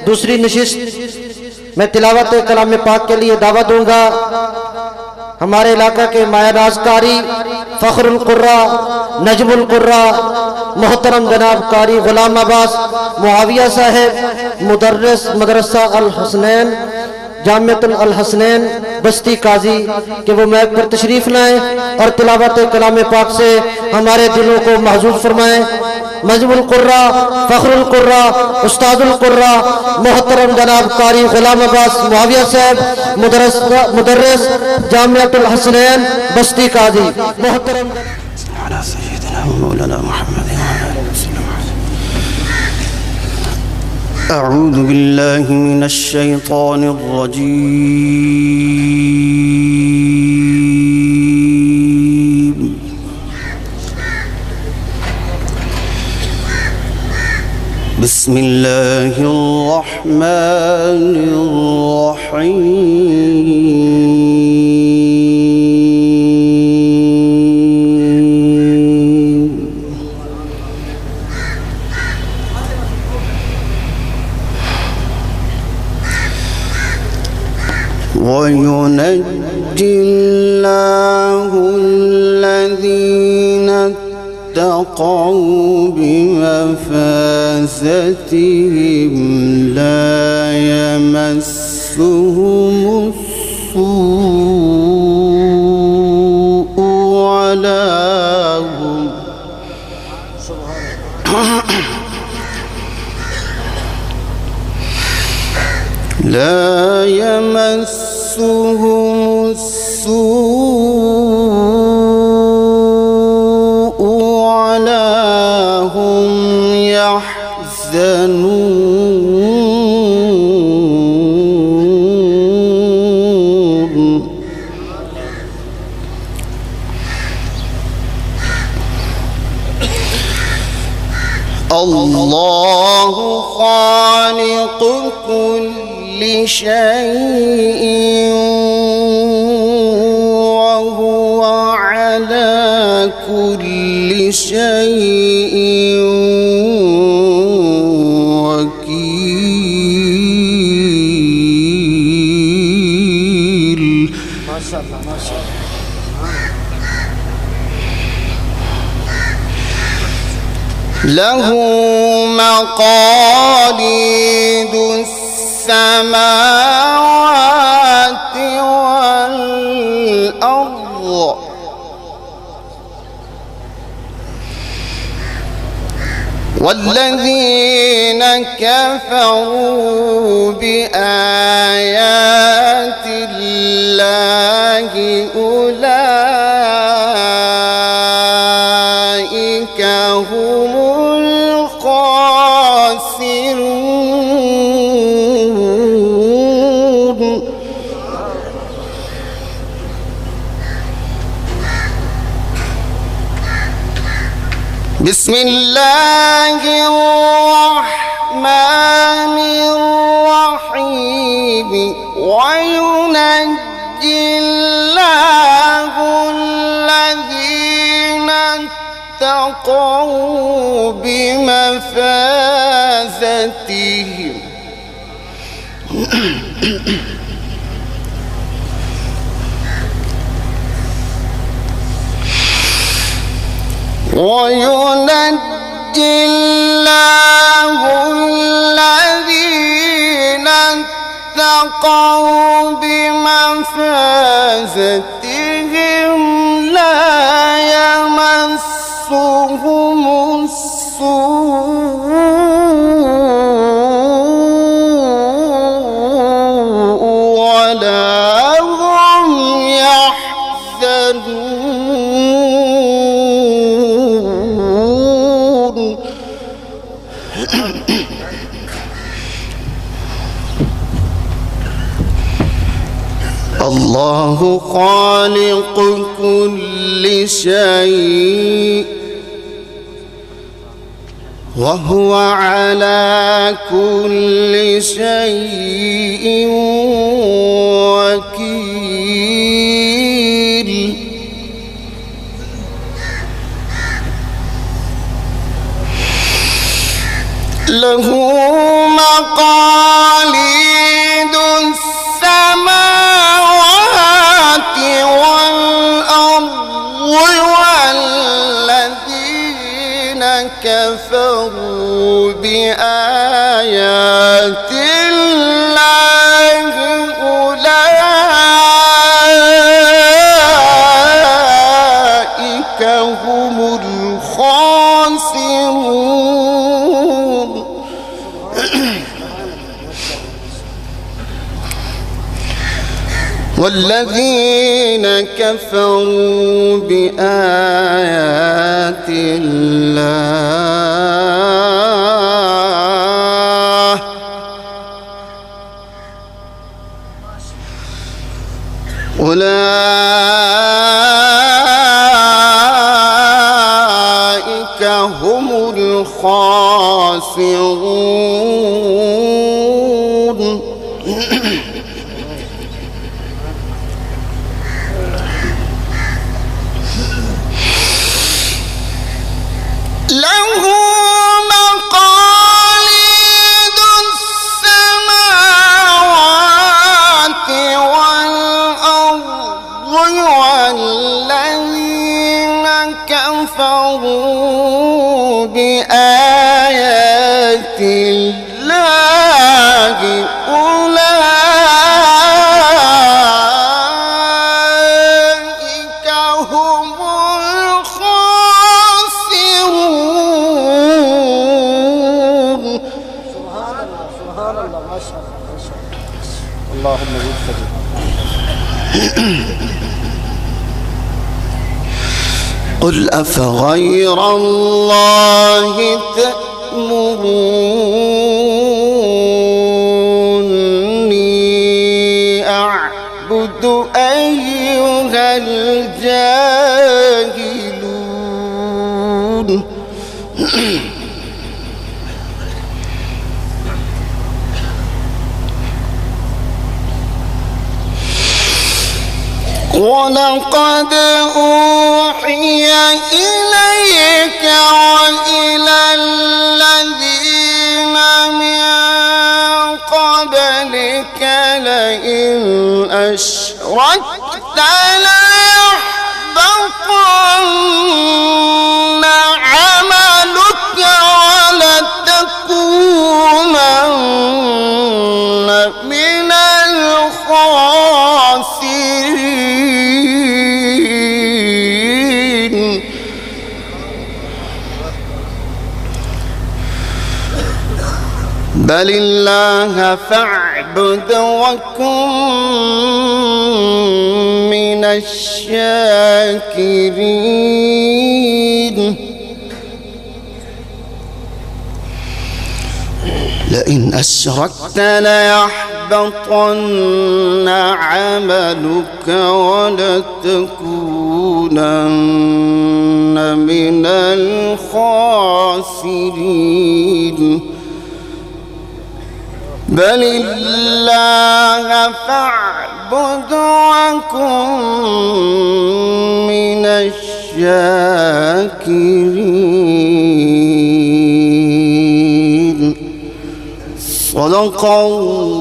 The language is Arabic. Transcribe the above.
दूसरी नशिस्त मैं तिलावत कलाम पाक के लिए दावा दूंगा। हमारे इलाका के मायानाज कारी फ़ख्रुल कुर्रा नजमुल कुर्रा मोहतरम जनाब कारी गुलाम अब्बास मुआविया साहब मुदर्रिस मदरसा अल हसनैन जामिअतुल अल हसनैन बस्ती काजी कि वो मैक पर तशरीफ लाएं और तिलावत कलाम पाक से हमारे दिलों को महजूज फरमाएं। मजमुल कुर्रा फ़ख्रुल कुर्रा उस्तादुल कुर्रा मोहतरम जनाब कारी गुलाम अब्बास मुआविया साहब मुदर्रिस जामिअतुल हसनैन बस्ती काजी मोहतरम मौलाना मुहम्मद। अऊज़ु बिल्लाहि मिनश शैतानिर रजीम। बिस्मिल्लाहिर रहमानिर रहीम। وينجي الله الذين اتقوا بمفازتهم لا يمسهم السوء ولا هم لا يمسهم السوء ولا هم يحزنون. الله خالق كل شيء وهو على كل شيء وكيل. ما شاء الله ما شاء الله. له مقاليد السماوات والأرض والذين كفروا بآيات الله أولئك هم الخاسرون. بسم الله الرحمن الرحيم. وينجي الله الذين اتقوا بمفازتهم وينجي الله الذين اتقوا بمفازتهم لا يمسهم السوء ولا هم يحزنون. الله خالق كل شيء وهو على كل شيء وكيل. له مقاليد والذين كفروا بآيات الله أولئك هم الخاسرون. له مقاليد السماوات والأرض والذين كفروا بآيات الله أولئك هم الخاسرون. سبحان الله ما شاء الله ما شاء الله. اللهم اغفر. قل أفغير الله تأمروني أعبد أيها الجاهلون. ولقد أوحي إليك وإلى الذين من قبلك لئن أشركت ليحبطن عملك ولتكونن من الخاسرين. بل الله فاعبد وكن من الشاكرين. لئن أشركت ليحبطن عملك ولتكونن من الخاسرين. بل الله فاعبد وكن من الشاكرين. صدق الله